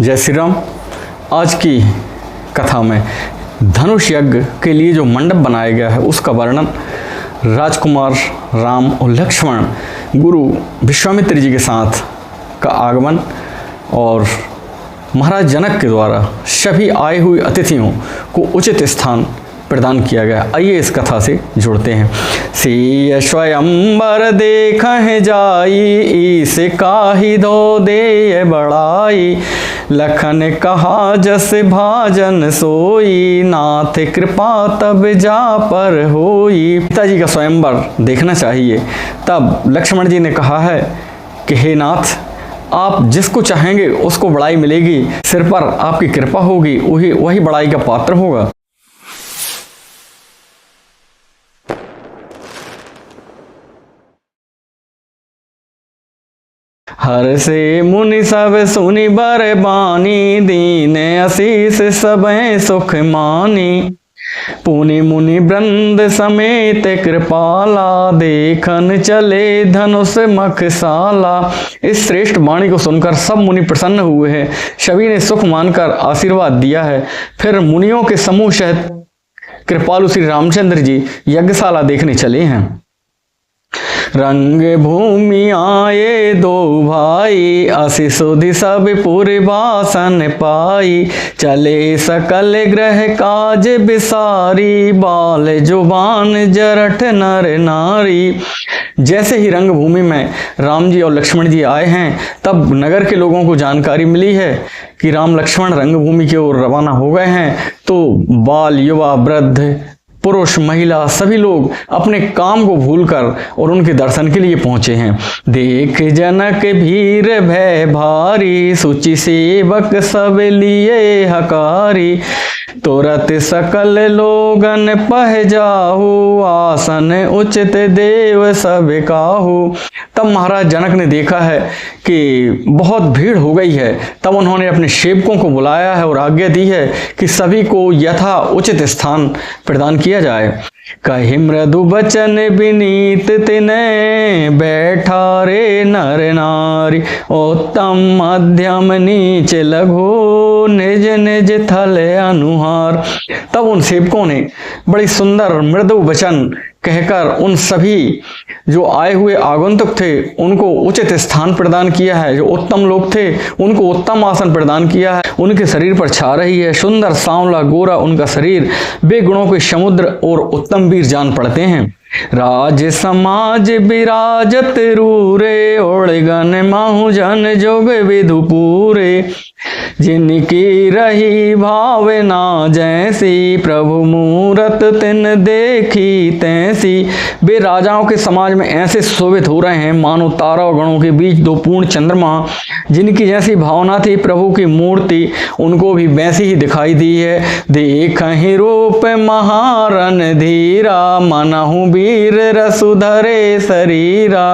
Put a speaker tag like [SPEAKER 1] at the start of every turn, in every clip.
[SPEAKER 1] जय श्री राम। आज की कथा में धनुष यज्ञ के लिए जो मंडप बनाया गया है उसका वर्णन राजकुमार राम और लक्ष्मण गुरु विश्वामित्र जी के साथ का आगमन और महाराज जनक के द्वारा सभी आए हुए अतिथियों को उचित स्थान प्रदान किया गया। आइए इस कथा से जुड़ते हैं। सिय स्वयंवर देखहि जाई, ईस काहि धो दे बड़ाई। लखन कहा जस भाजन सोई, नाथ कृपा तब जा पर होई। पिताजी का स्वयंवर देखना चाहिए। तब लक्ष्मण जी ने कहा है कि हे नाथ, आप जिसको चाहेंगे उसको बड़ाई मिलेगी, सिर पर आपकी कृपा होगी, वही बड़ाई का पात्र होगा। हर से मुनि सब सुनि बर बानी, दीन आशीष सबे सुख मानी। पुनि मुनि वृंद समेत कृपाला, देखन चले धनुष मखसाला। इस श्रेष्ठ वाणी को सुनकर सब मुनि प्रसन्न हुए हैं। सभी ने सुख मानकर आशीर्वाद दिया है। फिर मुनियों के समूह सहित कृपालु श्री रामचंद्र जी यज्ञशाला देखने चले हैं। रंग भूमि आए दो भाई, असी सुधि सब पूरी बासन पाई। चले सकल ग्रह काज बिसारी, बाल जुबान जरठ नर नारी। जैसे ही रंग भूमि में राम जी और लक्ष्मण जी आए हैं, तब नगर के लोगों को जानकारी मिली है कि राम लक्ष्मण रंग भूमि की ओर रवाना हो गए हैं। तो बाल, युवा, वृद्ध, पुरुष, महिला सभी लोग अपने काम को भूलकर और उनके दर्शन के लिए पहुंचे हैं। देख जनक भीर भय भारी, सुचि सेवक सब लिए हकारी। तुरत सकल लोगन पह जाहु, आसन उचित देव सब काहू। तब महाराज जनक ने देखा है कि बहुत भीड़ हो गई है। तब उन्होंने अपने सेवकों को बुलाया है और आज्ञा दी है कि सभी को यथा उचित स्थान प्रदान किया जाए। कहि मृदु बचन विनीत तिने, बैठा रे नर नारी। उत्तम मध्यम नीच लघु, निज निज थल अनुहार। तब उन सेवकों ने बड़ी सुंदर मृदु वचन कहकर उन सभी जो आए हुए आगंतुक थे उनको उचित स्थान प्रदान किया है। जो उत्तम लोग थे उनको उत्तम आसन प्रदान किया है। उनके शरीर पर छा रही है सुंदर सांवला गोरा उनका शरीर। वे गुणों के समुद्र और उत्तम वीर जान पड़ते हैं। राज समाज विराजत रूरे, ओड़गन माहु जन जोग विधु पूरे। जिनकी रही भावना जैसी, प्रभु मूरत तिन देखी तैसी। वे राजाओं के समाज में ऐसे शोभित हो रहे हैं मानो तारा और गणों के बीच दो पूर्ण चंद्रमा। जिनकी जैसी भावना थी प्रभु की मूर्ति उनको भी वैसी ही दिखाई दी है। देखहि रूप महारन धीरा, मनहु वीर रसुधरे शरीरा।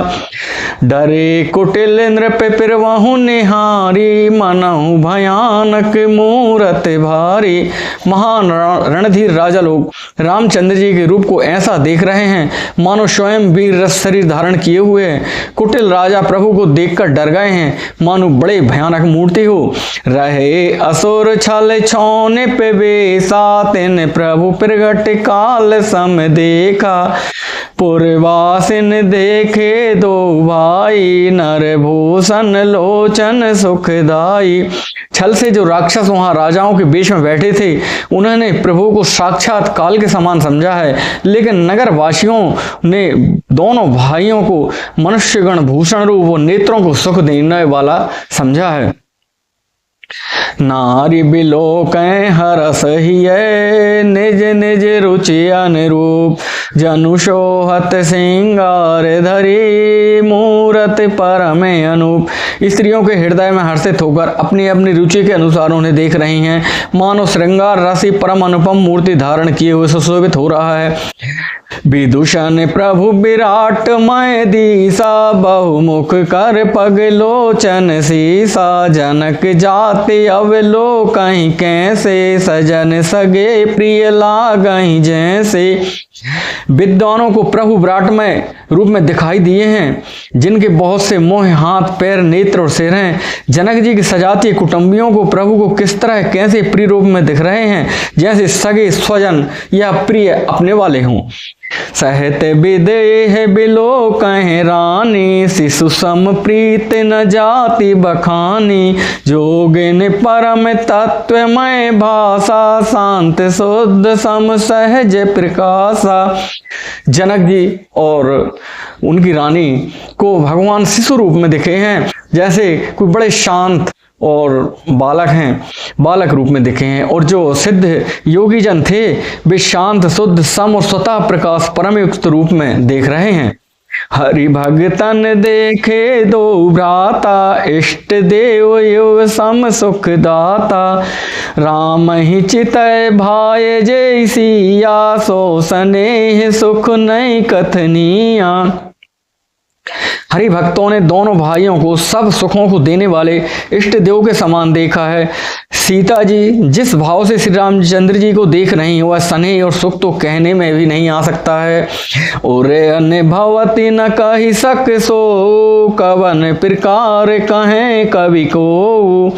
[SPEAKER 1] डरे कुटिल नृप पिरवहु निहारी, मनहु भयानक मूरत भारी। महान रणधीर राजा लोग रामचंद्र जी के रूप को ऐसा देख रहे हैं मानो स्वयं वीर रस शरीर धारण किए हुए हैं। कुटिल राजा प्रभु को देखकर डर गए हैं मानो बड़े भयानक मूर्ति हो। रहे असुर छल छौने पे बेसा, तिन प्रभु प्रगट काल सम देखा। पुरवासिन देखे दो भाई, नर भूषण लोचन सुखदाई। छल से जो राक्षस वहां राजाओं के बीच में बैठे थे उन्होंने प्रभु को साक्षात काल के समान समझा है, लेकिन नगर वासियों ने दोनों भाइयों को मनुष्यगण भूषण रूप और नेत्रों को सुख देने वाला समझा है। नारी बिलोकै हरस हियै, निज निज रुचि अनुरूप। जनु शोहत सिंगार धरी, मूरत परम अनूप। स्त्रियों के हृदय में हर्षित होकर अपनी अपनी रुचि के अनुसार उन्हें देख रही हैं। मानो श्रृंगार राशि परम अनुपम मूर्ति धारण किए हुए सुशोभित हो रहा है। विदूषण प्रभु विराट मय दीसा, बहुमुख कर पग लोचन सीसा। जनक जाति अवलोकहि कैसे, सजन सगे प्रिय लागहि जैसे। विद्वानों को प्रभु विराटमय रूप में दिखाई दिए हैं, जिनके बहुत से मोह, हाथ, पैर, नेत्र और सिर हैं। जनक जी की सजातीय कुटुंबियों को प्रभु को किस तरह कैसे प्रिय रूप में दिख रहे हैं, जैसे सगे स्वजन या प्रिय अपने वाले हों। सहत विदेह बिलो कह रानी, शिशु सम प्रीत न जाति बखानी। जोगिन परम तत्वमय भाषा, शांत शुद्ध सम सहज प्रकाशा। जनक जी और उनकी रानी को भगवान शिशु रूप में दिखे हैं, जैसे कोई बड़े शांत और बालक हैं, बालक रूप में दिखे हैं। और जो सिद्ध योगी जन थे, वे शांत शुद्ध सम और स्वतः प्रकाश परमयुक्त रूप में देख रहे हैं। हरि भगतन देखे दो भ्राता, इष्ट देव युव सम सुख दाता। राम ही चितय भाय जय सिया, सो स्नेह सुख नहीं कथनिया। हरि भक्तों ने दोनों भाइयों को सब सुखों को देने वाले इष्ट देव के समान देखा है। सीता जी जिस भाव से श्री रामचंद्र जी को देख रही वह स्नेह और सुख तो कहने में भी नहीं आ सकता है। और अन्य भवती न कही सक सो, कवन प्रकार कहें कवि को।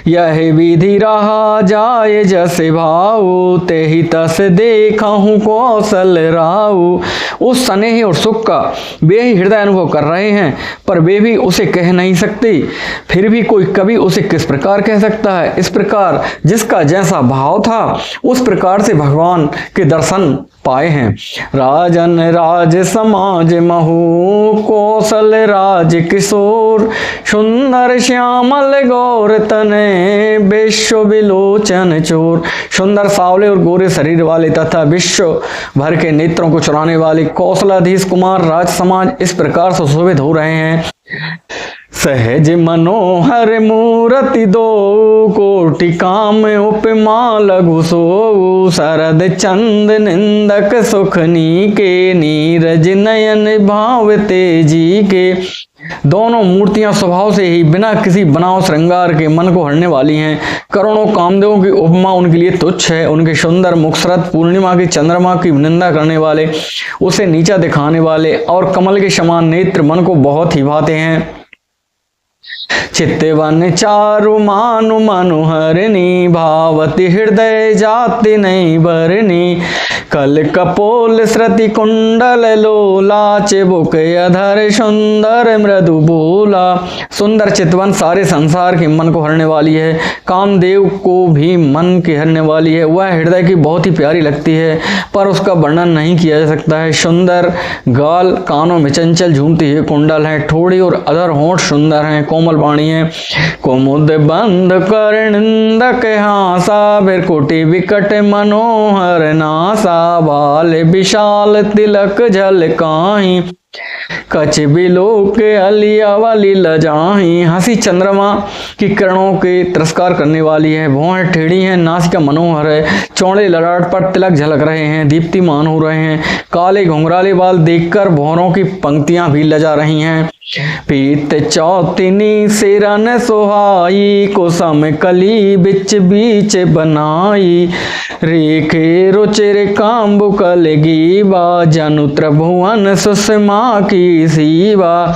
[SPEAKER 1] यह विधि रहा जाय जस भाऊ, ते ही तस देखहूँ कौशल राऊ। उस स्नेह और सुख का वे ही हृदय अनुभव कर रहे हैं, पर वे भी उसे कह नहीं सकते। फिर भी कोई कवि उसे किस प्रकार कह सकता है। इस प्रकार जिसका जैसा भाव था उस प्रकार से भगवान के दर्शन पाए हैं। राजन राज समाज महू, कौशल राज किशोर। सुंदर श्यामल गौर तने, विश्व विलोचन चोर। सुंदर सावले और गोरे शरीर वाले तथा विश्व भर के नेत्रों को चुराने वाले कौशलाधीश कुमार राज समाज इस प्रकार से सुशोभित हो रहे हैं। सहज मनोहर मूर्ति दो, कोटि काम उपमा लघु सो। शरद चंद निंदक सुखनी के, नीरज नयन भाव तेजी के। दोनों मूर्तियां स्वभाव से ही बिना किसी बनाव श्रृंगार के मन को हरने वाली हैं। करोड़ों कामदेवों की उपमा उनके लिए तुच्छ है। उनके सुंदर मुखसरत पूर्णिमा की चंद्रमा की निंदा करने वाले, उसे नीचा दिखाने वाले और कमल के समान नेत्र मन को बहुत ही भाते हैं। चित्तवन चारु मानु मनुहरनी, भावती हृदय जाति नहीं बरनी। कल कपोल श्रुति कुंडल लोला, चिबुक अधर सुंदर मृदु बोला। सुंदर चितवन सारे संसार के मन को हरने वाली है, कामदेव को भी मन के हरने वाली है। वह हृदय की बहुत ही प्यारी लगती है, पर उसका वर्णन नहीं किया जा सकता है। सुंदर गाल, कानों में चंचल झूमती है कुंडल है, ठोड़ी और अधर होंठ सुंदर हैं, कोमल वाणी है। कुमुद बंद कर निंदक हासा, बिरकुटी विकट मनोहर नासा। बाल विशाल तिलक झलकाहीं, कच बिलो के अलिया वाली लजाही। हंसी चंद्रमा की किरणों के तिरस्कार करने वाली है। भौहें टेढ़ी हैं, नासिका मनोहर है, चौड़े ललाट पर तिलक झलक रहे हैं, दीप्तिमान हो रहे हैं। काले घुंघराले बाल देखकर भौरों की पंक्तियां भी लजा रही हैं। पीत चौतिनी सिरन सोहाई, कुसम कली बिच बीच बनाई। रेखे रुचिर काम्बु कलगीबा, जनु त्रिभुवन सुषमा की सीवा।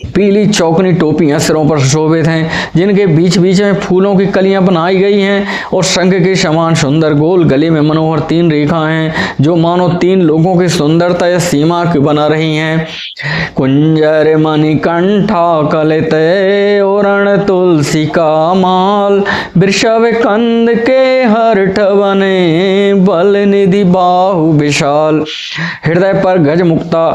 [SPEAKER 1] पीली चौकनी टोपियां सिरों पर सुशोभित हैं, जिनके बीच बीच में फूलों की कलियां बनाई गई हैं और शंख के समान सुंदर गोल गले में मनोहर 3 रेखाएं हैं, जो मानो 3 लोगों की सुंदरता या सीमा की बना रही हैं। कुंजर मणिकंठा कलित ओरण तुलसी का माल, वृषभ कंद के हर्ष बने, बल निधि बाहु विशाल। हृदय पर गज मुक्ता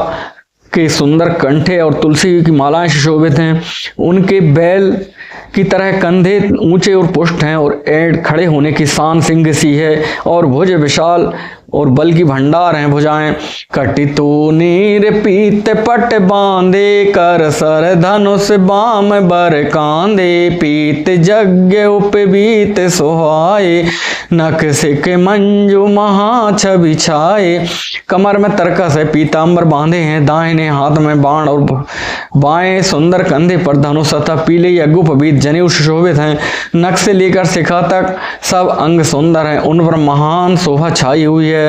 [SPEAKER 1] के सुंदर कंठे और तुलसी की मालाएं सुशोभित हैं। उनके बैल की तरह कंधे ऊंचे और पुष्ट हैं और ऐड खड़े होने की शान सिंह सी है, और भुज विशाल और बल की भंडार हैं भुजाएं। कटितु नीर पीत पट बांधे, कर सर धनुष बाम बर कांधे। पीत यज्ञ उपवीत सुहाए, नख सिक मंजू महा छवि छाए। कमर में तरकस है, पीताम्बर बांधे हैं, दाहिने हाथ में बाण और बाएं सुंदर कंधे पर धनुष तथा पीले यज्ञोपवीत जनेऊ सुशोभित हैं। नख से लेकर शिखा तक सब अंग सुंदर हैं, उन पर महान शोभा छाई हुई है।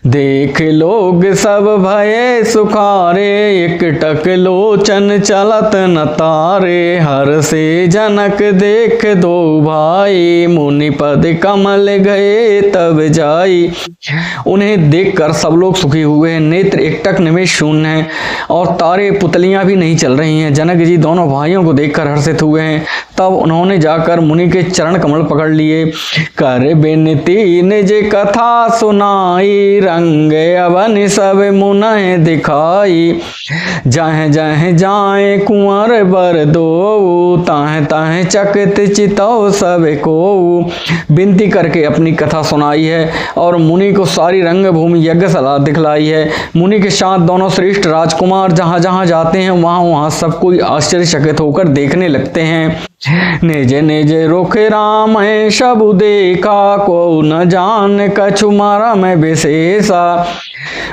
[SPEAKER 1] देख लोग सब भये सुखारे, एकटक लोचन चलत न तारे। हर से जनक देख दो भाई, मुनि पद कमल गए तब जाई। उन्हें देखकर सब लोग सुखी हुए हैं, नेत्र एकटक निमेष शून्य है और तारे पुतलियां भी नहीं चल रही हैं। जनक जी दोनों भाइयों को देखकर हर्षित हुए हैं। तब उन्होंने जाकर मुनि के चरण कमल पकड़ लिए। कर बिनती निज कथा सुनाई, रंग अवन सब मुनहि दिखाई। जहाँ जहाँ जाए कुंवर बर दो, ताहे ताहे चकित चितौ सब को। विनती करके अपनी कथा सुनाई है और मुनि को सारी रंग भूमि यज्ञशाला दिखलाई है। मुनि के साथ दोनों श्रेष्ठ राजकुमार जहाँ जहाँ जाते हैं वहाँ वहाँ सब कोई आश्चर्यचकित होकर देखने लगते हैं। निज निज रुख राम सबु देखा, को न जान कछु मारा मैं विशेषा।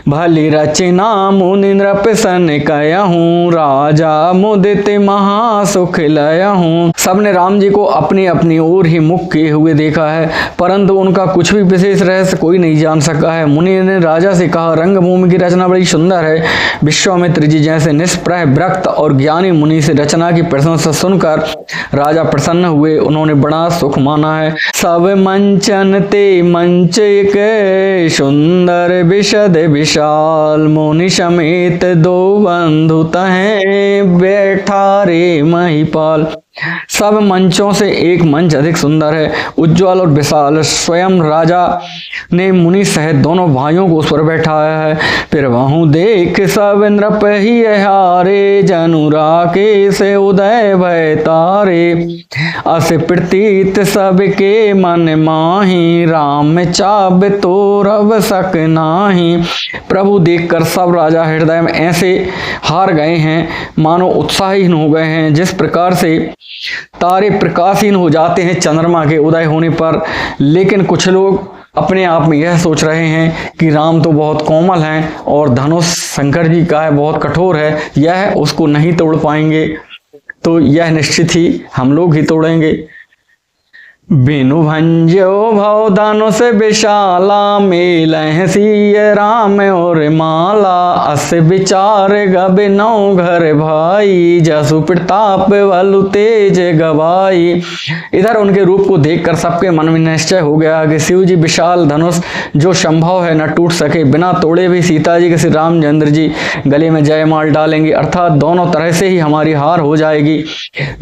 [SPEAKER 1] भली रचना मुनि नृप सन कहूँ, राजा मुदित महासुख लयहूँ। सबने राम जी को अपनी अपनी ओर ही मुख किए हुए देखा है, परंतु उनका कुछ भी विशेष रहस्य कोई नहीं जान सका है। मुनि ने राजा से कहा, रंगभूमि की रचना बड़ी सुंदर है। विश्वामित्र जी जैसे निष्प्रह विरक्त और ज्ञानी मुनि से रचना की प्रशंसा सुनकर राजा प्रसन्न हुए। उन्होंने बड़ा सुख माना है। सब मंचन ते मंच के, सुंदर विशद विशाल। मुनि समेत दो बंधु तहें, बैठा रे महिपाल। सब मंचों से एक मंच अधिक सुंदर है, उज्ज्वल और विशाल। स्वयं राजा ने मुनि सहित दोनों भाइयों को उस पर बैठाया है। फिर वहु देख सब नृप ही हारे, जनु राके से उदय भय तारे। अस प्रतीत सबके मन माही, राम चाब तो रव सक नाही। प्रभु देखकर सब राजा हृदय में ऐसे हार गए हैं मानो उत्साहीन हो गए हैं, जिस प्रकार से तारे प्रकाशहीन हो जाते हैं चंद्रमा के उदय होने पर। लेकिन कुछ लोग अपने आप में यह सोच रहे हैं कि राम तो बहुत कोमल हैं और धनुष शंकर जी का है, बहुत कठोर है, यह उसको नहीं तोड़ पाएंगे, तो यह निश्चित ही हम लोग ही तोड़ेंगे। बिनु भंजो भव धनुष विशाला, मेलह सिय राम और माला। अस विचार गबिनौ घर भाई, जसु प्रताप बलु तेज गवाई। इधर उनके रूप को देखकर सबके मन में निश्चय हो गया कि शिव जी विशाल धनुष जो संभव है न टूट सके, बिना तोड़े भी सीता जी के श्री रामचंद्र जी गले में जयमाल डालेंगे, अर्थात दोनों तरह से ही हमारी हार हो जाएगी,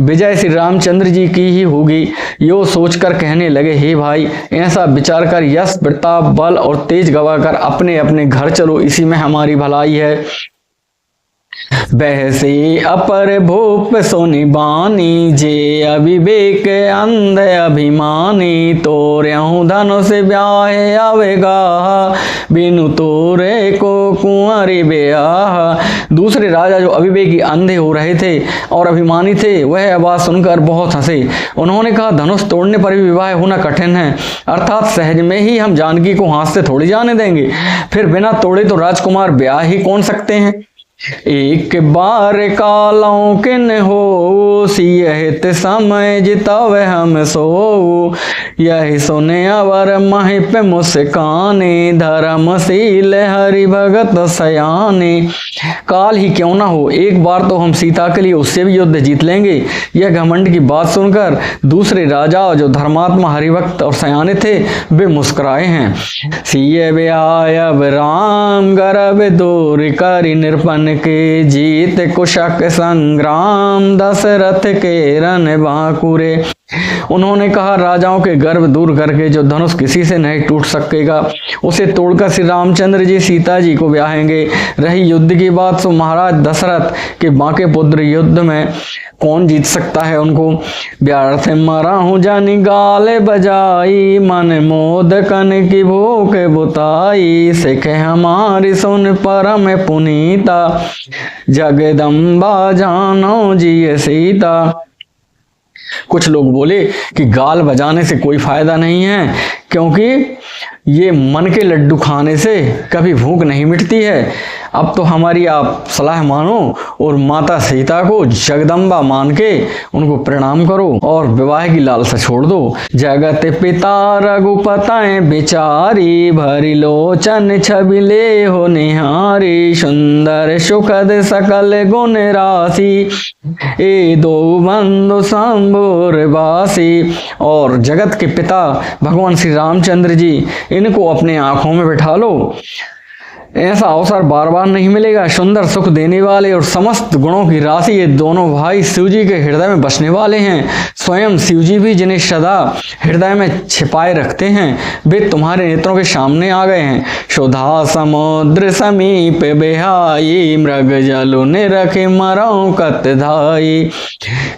[SPEAKER 1] विजय श्री रामचंद्र जी की ही होगी। यो सोच कर कहने लगे, हे भाई, ऐसा विचार कर यश प्रताप बल और तेज गवाकर अपने अपने घर चलो, इसी में हमारी भलाई है। बहसे अपर भूप सोनि बानी, जे अविवेक अंध अभिमानी। तोर्यहु धनुष ब्याहे आवेगा, बिनु तोरे को कुंवरी ब्याह। दूसरे राजा जो अविवेकी अंधे हो रहे थे और अभिमानी थे, वह आवाज सुनकर बहुत हंसे। उन्होंने कहा, धनुष तोड़ने पर भी विवाह होना कठिन है, अर्थात सहज में ही हम जानकी को हाथ से थोड़ी जाने देंगे, फिर बिना तोड़े तो राजकुमार ब्याह ही कौन सकते हैं। एक बार कालों किन हो, सियहित समय जितावे हम सो। यही सुने अवर महिप मुस्काने, धर्मशील हरि भगत सयाने। काल ही क्यों ना हो, एक बार तो हम सीता के लिए उससे भी युद्ध जीत लेंगे। यह घमंड की बात सुनकर दूसरे राजा जो धर्मात्मा हरिभक्त और सयाने थे, वे मुस्कुराए हैं। सिय ब्याह राम गर्भ दूर करि निरपन के, जीत कुशक संग्राम दशरथ के रन बांकुरे। उन्होंने कहा, राजाओं के गर्व दूर करके जो धनुष किसी से नहीं टूट सकेगा, उसे तोड़कर श्री रामचंद्र जी सीता जी को ब्याहेंगे। रही युद्ध की बात, तो महाराज दशरथ के बांके पुत्र युद्ध में कौन जीत सकता है उनको। व्यर्थ मरा हूँ जानी गाले बजाई, मन मोद कन की भूख बुताई। सिख हमारी सुन परम पुनीता, जगदम्बा जानो जी सीता। कुछ लोग बोले कि गाल बजाने से कोई फायदा नहीं है, क्योंकि ये मन के लड्डू खाने से कभी भूख नहीं मिटती है। अब तो हमारी आप सलाह मानो और माता सीता को जगदम्बा मान के उनको प्रणाम करो और विवाह की लालसा छोड़ दो। जगत पिता रघुपताए बिचारी, भरी लोचन छबिले हो निहारी, सुंदर सुखद सकल गुण राशि, ए दो बंधु शंभुर वासी। और जगत के पिता भगवान श्री रामचंद्र जी, इनको अपने आंखों में बिठा लो। ऐसा अवसर बार बार नहीं मिलेगा। सुंदर सुख देने वाले और समस्त गुणों की राशि ये दोनों भाई शिव जी के हृदय में बसने वाले हैं। स्वयं शिव जी भी जिन्हें सदा हृदय में छिपाए रखते हैं, वे तुम्हारे नेत्रों के सामने आ गए हैं। सुधा समुद्र समीप बेहाई, मृग जलु निरखे मरऊ कत धाई,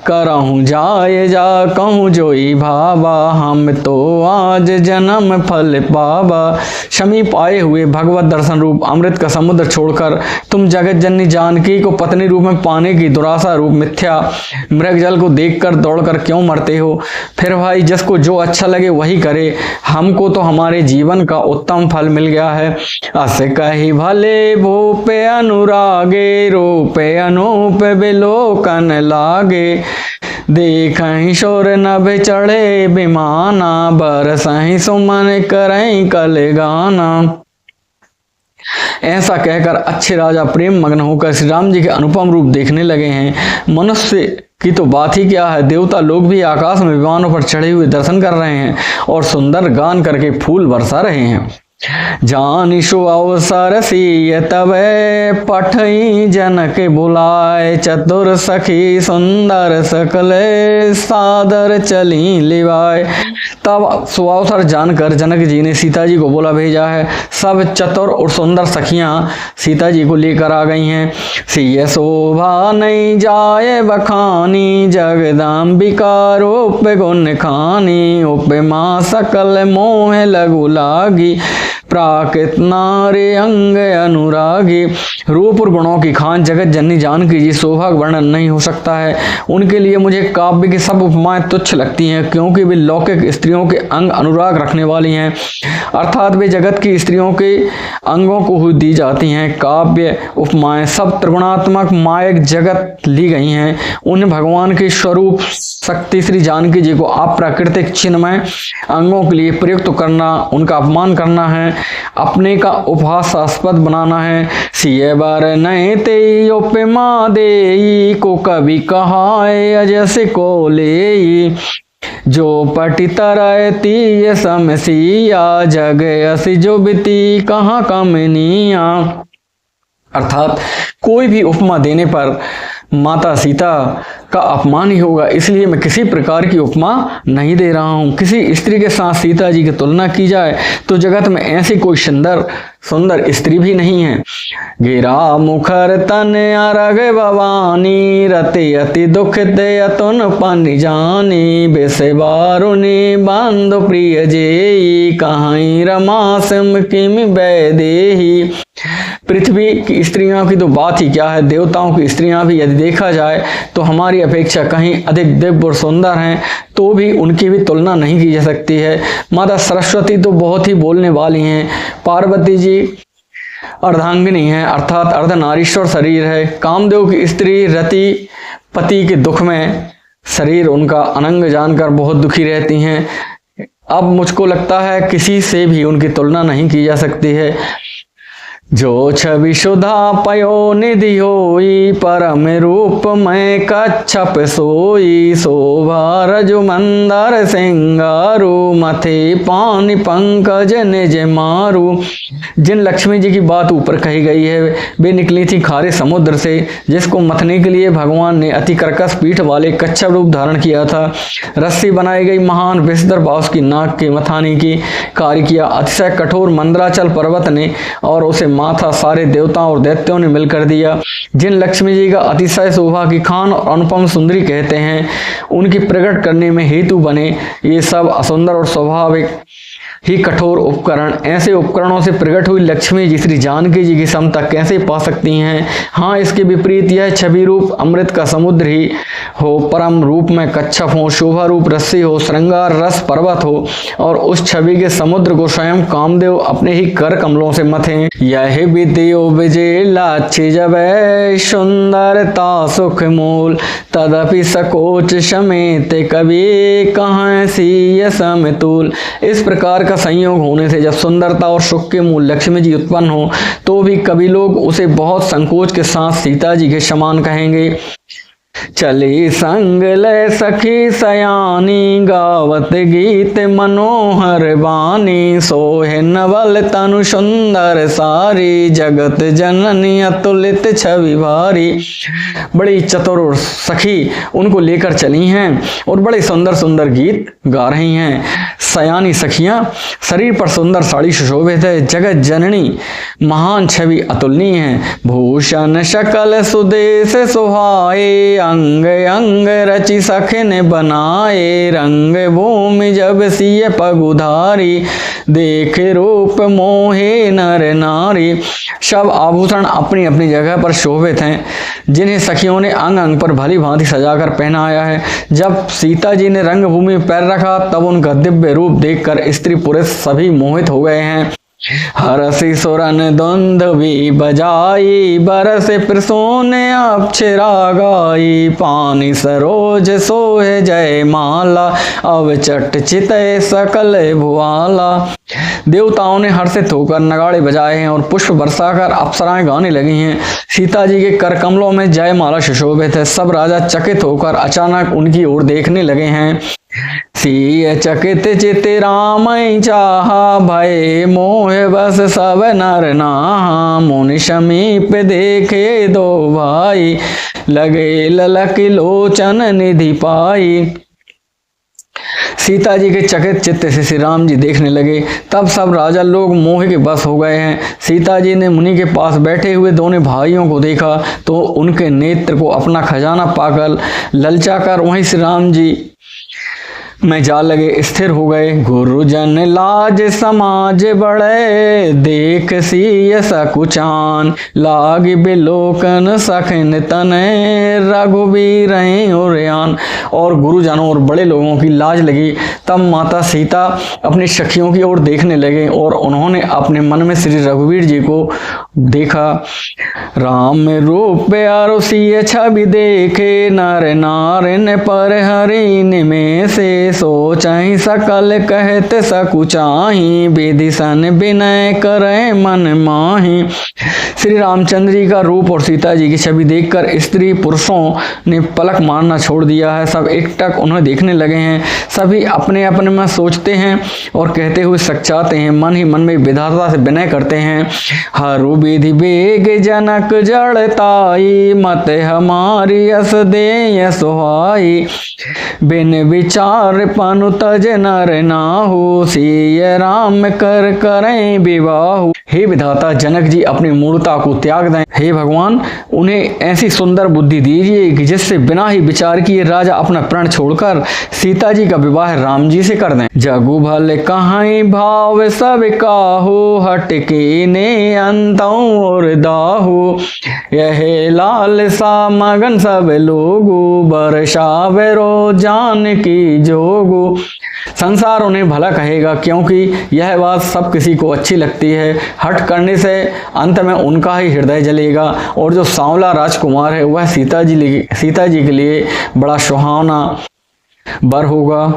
[SPEAKER 1] करहूँ जाय जा कहूँ जोई भावा, हम तो आज जन्म फल पावा। समीप आए हुए भगवत दर्शन रूप अमृत का समुद्र छोड़कर तुम जगत जननी जानकी को पत्नी रूप में पाने की दुराशा रूप मिथ्या मृग जल को देखकर दौड़कर क्यों मरते हो? फिर भाई जिसको जो अच्छा लगे वही करे, हमको तो हमारे जीवन का उत्तम फल मिल गया है। अस कही भले भूपे अनुरागे, रूपे अनूप बिलोकन लागे, देखहीं शोर नभ चढ़े विमाना, बरसहीं सुमन करहीं कल गाना। ऐसा कहकर अच्छे राजा प्रेम मग्न होकर श्री राम जी के अनुपम रूप देखने लगे हैं। मनुष्य की तो बात ही क्या है, देवता लोग भी आकाश में विमानों पर चढ़े हुए दर्शन कर रहे हैं और सुंदर गान करके फूल बरसा रहे हैं। जानिशु अवसर सिय तबे, पठई जनक बुलाए, चतुर सखी सुंदर सकले, सादर चली लिवाए। तब सुअवसर जानकर जनक जी ने सीता जी को बोला भेजा है। सब चतुर और सुंदर सखियां सीता जी को लेकर आ गई हैं। सिय शोभा नहीं जाए बखानी, जगदम्बिका रूप गुण खानी, उपमा सकल मोह लगु लागी, प्राकृत नारी अंग अनुरागी। रूप और गुणों की खान जगत जननी जानकी जी शोभा का वर्णन नहीं हो सकता है। उनके लिए मुझे काव्य की सब उपमाएं तुच्छ लगती हैं, क्योंकि वे लौकिक स्त्रियों के अंग अनुराग रखने वाली हैं, अर्थात वे जगत की स्त्रियों के अंगों को ही दी जाती हैं। काव्य उपमाएं सब त्रिगुणात्मक मायक जगत ली गई हैं। उन्हें भगवान के स्वरूप शक्ति श्री जानकी जी को अप्राकृतिक चिन्मय अंगों के लिए प्रयुक्त करना, उनका अपमान करना है, अपने का उपहासास्पद बनाना है। सिय बर नए ते उपमा देई, को कवि कहाए अजस को लेई, जो पटी तरती समसिया, जग असि जो बिती कहाँ कमनिया। अर्थात कोई भी उपमा देने पर माता सीता का अपमान ही होगा, इसलिए मैं किसी प्रकार की उपमा नहीं दे रहा हूँ। किसी स्त्री के साथ सीता जी की तुलना की जाए तो जगत में ऐसी कोई सुंदर स्त्री भी नहीं है। गिरा मुखर तन अरग भवानी, रति अति दुख दे अतुन पानी जानी, बेसे बारुनी बांधो प्रिय जेई, कहाई रमा सिम किम वैदेही। पृथ्वी की स्त्रियों की तो बात ही क्या है, देवताओं की स्त्रियां भी यदि देखा जाए तो हमारी अपेक्षा कहीं अधिक दिव्य और सुंदर हैं, तो भी उनकी भी तुलना नहीं की जा सकती है। माता सरस्वती तो बहुत ही बोलने वाली हैं। पार्वती जी अर्धांगिनी है, अर्थात अर्धनारीश्वर शरीर है। कामदेव की स्त्री रति पति के दुख में शरीर उनका अनंग जानकर बहुत दुखी रहती हैं। अब मुझको लगता है किसी से भी उनकी तुलना नहीं की जा सकती है। जो छवि सुधा पयो निधि होई, परम रूप में कच्छप सोई, शोभा रजु मंदर सिंगारू, मथे पानी पंकज निज मारू। जिन लक्ष्मी जी की बात ऊपर कही गई है वे निकली थी खारे समुद्र से, जिसको मथने के लिए भगवान ने अति कर्कश पीठ वाले कच्छप रूप धारण किया था। रस्सी बनाई गई महान विषधर बांस की नाक के मथाने की कार्य किया अतिशय कठोर मंदराचल पर्वत ने, और उसे माथा सारे देवताओं और दैत्यों ने मिलकर दिया। जिन लक्ष्मी जी का अतिशय शोभा की खान और अनुपम सुंदरी कहते हैं, उनकी प्रकट करने में हेतु बने ये सब असुंदर और स्वाभाविक ही कठोर उपकरण, ऐसे उपकरणों से प्रकट हुई लक्ष्मी जी श्री जानकी जी की समता कैसे पा सकती हैं। हाँ, इसके विपरीत यह छवि रूप अमृत का समुद्र ही हो, परम रूप में कच्छप हो, शोभा रूप रस्सी हो, श्रृंगार रस पर्वत हो और उस छवि के समुद्र को स्वयं कामदेव अपने ही कर कमलों से मथें। यह विद्यो विजय लाछि जब सुंदरता सुख मूल, तदपि सकोच समेत कवि कहाँ सी समतुल। इस प्रकार का संयोग होने से जब सुंदरता और सुख के मूल लक्ष्मी जी उत्पन्न हो तो भी कवि लोग उसे बहुत संकोच के साथ सीता जी के समान कहेंगे। चली संग ले सखी सयानी, गावत गीत मनोहर बानी, सोहे नवल तनु सुंदर सारी, जगत जननी अतुलित छवि भारी। बड़ी चतुर सखी उनको लेकर चली हैं और बड़े सुंदर सुंदर गीत गा रही हैं। सयानी सखियां शरीर पर सुंदर साड़ी सुशोभित है, जगत जननी महान छवि अतुलनीय है। भूषण शकल सुदेश सुहाए, अंग अंग रचि सखन बनाए, रंग भूमि जब सिय पगुधारी, देख रूप मोहे नर नारी। सब आभूषण अपनी अपनी जगह पर शोभित हैं, जिन्हें सखियों ने अंग अंग पर भली भांति सजाकर पहनाया है। जब सीता जी ने रंगभूमि पैर रखा तब उनका दिव्य रूप देखकर स्त्री पुरुष सभी मोहित हो गए हैं। हरसी सुरन दुंदुभी बजाई, बरस प्रसून अप्सरा गाई, पानी सरोज सोहे जय माला, अब चट चितय सकल भुआला। देवताओं ने हर्षित होकर नगाड़े बजाए हैं और पुष्प बरसाकर अप्सराएं गाने लगी हैं। सीता जी के कर कमलों में जयमाला सुशोभित है। सब राजा चकित होकर अचानक उनकी ओर देखने लगे हैं। सिय चकित चित राम चाहा, भय मोह बस सब नर नाहा, मुनि समीप देखे दो भाई, लगे ललक लोचन निधि पाई। सीता जी के चकित चित्त से श्री राम जी देखने लगे। तब सब राजा लोग मोह के बस हो गए हैं। सीता जी ने मुनि के पास बैठे हुए दोनों भाइयों को देखा तो उनके नेत्र को अपना खजाना पाकर ललचाकर वहीं श्री राम जी में जा लगे, स्थिर हो गए। गुरुजन लाज समाज बढ़े, देख सिय सकुचान, लाग बिलोकन सखन तने, रघुबीर उरयान। और गुरुजनों और बड़े लोगों की लाज लगी। तब माता सीता अपनी सखियों की ओर देखने लगे और उन्होंने अपने मन में श्री रघुवीर जी को देखा। राम रूप अरु सिय छवि देखे, नर नारिन पर हरिन में से, सोचहि सकल कहत सकुचाही, विधि सन विनय करे मन माही। श्री रामचंद्र जी का रूप और सीता जी की छवि देखकर स्त्री पुरुषों ने पलक मारना छोड़ दिया है। सब एकटक उन्हें देखने लगे हैं। सभी अपने अपने में सोचते हैं और कहते हुए सचाते हैं, मन ही मन में विधाता से विनय करते हैं। हरु विधि बेग जनक जड़ताई, मत हमारी अस दे सुहाई, बिन विचार पनु तज नर नाहु, सिय राम कर करें विवाहु। हे विधाता, जनक जी अपनी मूर्ता को त्याग दें। हे भगवान, उन्हें ऐसी सुंदर बुद्धि दीजिए कि जिससे बिना ही विचार किए राजा अपना प्राण छोड़कर सीता जी का विवाह राम जी से कर दें। जगु भल कहाई भाव सब काहू, हट के ने अंतऊ और दाहू, यह लाल सा मगन सब लोगू, बरसावे रो जान की जोगू। संसार उन्हें भला कहेगा क्योंकि यह बात सब किसी को अच्छी लगती है। हट करने से अंत में उनका ही हृदय जलेगा और जो सांवला राजकुमार है वह सीता जी के लिए बड़ा सुहावना बर होगा।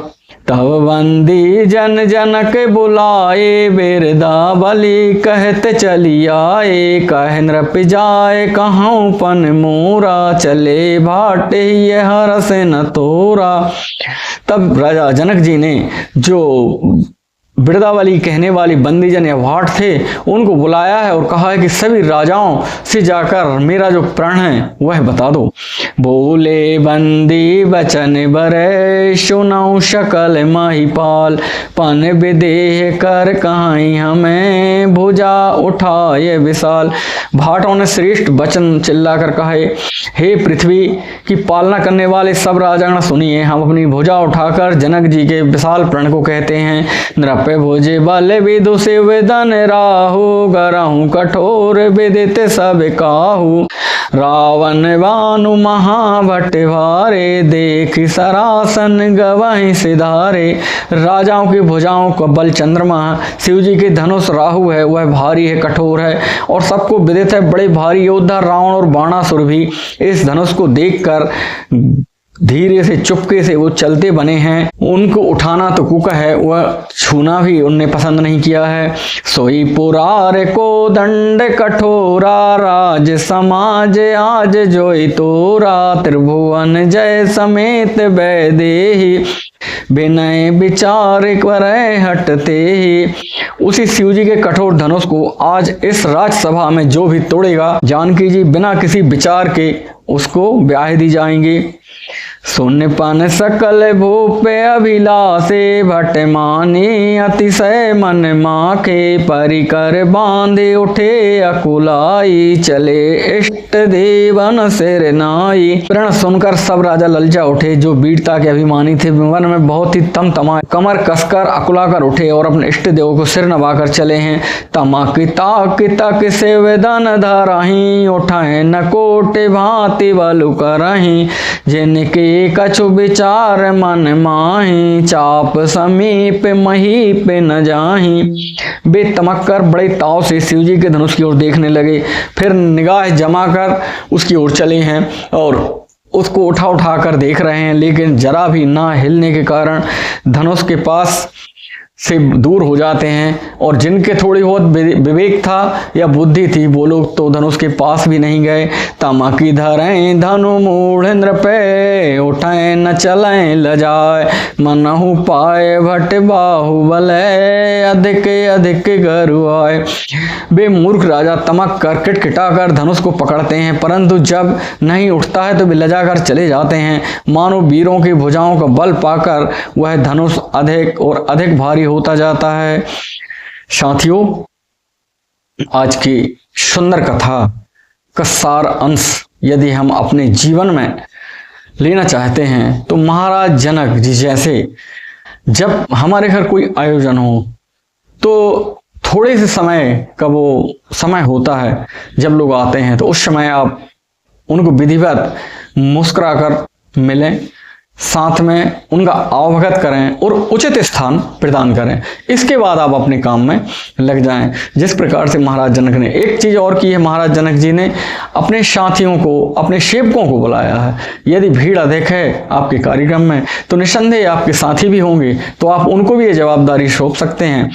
[SPEAKER 1] तब बंदी जन जनक बुलाए, बिरदा बलि कहते चली आए, कह नृप जाए कहूँ पन मोरा, चले भाटे ये हरस न तोरा। तब राजा जनक जी ने जो बिरदावली कहने वाली बंदीजन या भाट थे उनको बुलाया है और कहा है कि सभी राजाओं से जाकर मेरा जो प्राण है वह बता दो। बोले बंदी वचन बरे, सुनाऊं शकल महिपाल, पन विदेह कर कहाई हमें, भुजा उठाए विशाल। भाटों ने श्रेष्ठ वचन चिल्लाकर कहे, हे पृथ्वी की पालना करने वाले सब राजागण सुनिए, हम अपनी भुजा उठाकर जनक जी के विशाल प्रण को कहते हैं। नृप नृप भुज बल विदु शिव धन राहु, गरहु कठोर विदित सब काहू। रावण भानु महाभट भारे, देख सरासन गवहि सिधारे। राजाओं की भुजाओं का बल चंद्रमा, शिव जी के धनुष राहु है, वह भारी है, कठोर है और सबको विदित है। बड़े भारी योद्धा रावण और बाणासुर भी इस धनुष को देखकर धीरे से चुपके से वो चलते बने हैं। उनको उठाना तो कुक है, वह छूना भी उनने पसंद नहीं किया है। सोई पुरार को दंड कठोरा, राज समाज आज जोई तोरा। त्रिभुवन जय समेत वैदेही, विनय विचार करे हटते ही। उसी शिव जी के कठोर धनुष को आज इस राजसभा में जो भी तोड़ेगा, जानकी जी बिना किसी विचार के उसको ब्याह दी जाएंगी। सुन पन सकल भूपे अभिलाषे, भट मानी अतिशय मन माखे। परिकर बांधे उठे अकुलाई, चले इष्ट देवन सिर नाई। प्रण सुनकर सब राजा ललचा उठे, जो वीरता के अभिमानी थे। वन में बहुत ही तमतमाए, कमर कसकर अकुलाकर उठे और अपने इष्ट देव को सिर नवाकर चले हैं। तमक ताक तक से वेदन धरही, उठाए न कोटे भांति बलु करही। जिनके कछु विचार मन माही, चाप समीप महीप न जाही। वे तमक कर बड़े ताव से शिव जी के धनुष की ओर देखने लगे, फिर निगाह जमा कर उसकी ओर चले हैं और उसको उठा उठा कर देख रहे हैं, लेकिन जरा भी ना हिलने के कारण धनुष के पास से दूर हो जाते हैं। और जिनके थोड़ी बहुत विवेक था या बुद्धि थी, वो लोग तो धनुष के पास भी नहीं गए। तमकी धरें धनु मूढ़ नृपे, उठाए न चलें लजाए। मनहु पाए भट बाहुबल, अधिक अधिक गरुआए। वे मूर्ख राजा तमक कर किटकिटा कर धनुष को पकड़ते हैं, परंतु जब नहीं उठता है तो वे लजा कर चले जाते हैं। मानो वीरों की भुजाओं का बल पाकर वह धनुष अधिक और अधिक भारी होता जाता है। साथियों, आज की सुंदर कथा का सार अंश यदि हम अपने जीवन में लेना चाहते हैं तो महाराज जनक जी जैसे जब हमारे घर कोई आयोजन हो तो थोड़े से समय का वो समय होता है जब लोग आते हैं, तो उस समय आप उनको विधिवत मुस्कुराकर मिलें, साथ में उनका आवभगत करें और उचित स्थान प्रदान करें। इसके बाद आप अपने काम में लग जाएं। जिस प्रकार से महाराज जनक ने एक चीज और की है, महाराज जनक जी ने अपने साथियों को, अपने सेवकों को बुलाया है। यदि भीड़ अधिक है आपके कार्यक्रम में तो निस्संदेह आपके साथी भी होंगे, तो आप उनको भी ये जवाबदारी सौंप सकते हैं,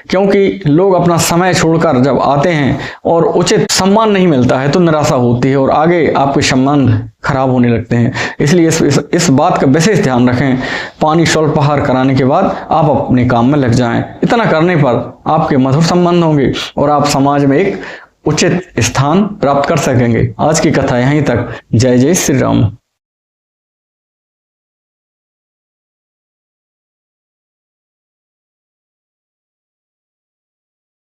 [SPEAKER 1] क्योंकि लोग अपना समय छोड़कर जब आते हैं और उचित सम्मान नहीं मिलता है तो निराशा होती है और आगे आपके संबंध खराब होने लगते हैं। इसलिए इस बात का विशेष ध्यान रखें। पानी स्वल्पाहार कराने के बाद आप अपने काम में लग जाएं। इतना करने पर आपके मधुर संबंध होंगे और आप समाज में एक उचित स्थान प्राप्त कर सकेंगे। आज की कथा यहीं तक। जय जय श्री राम।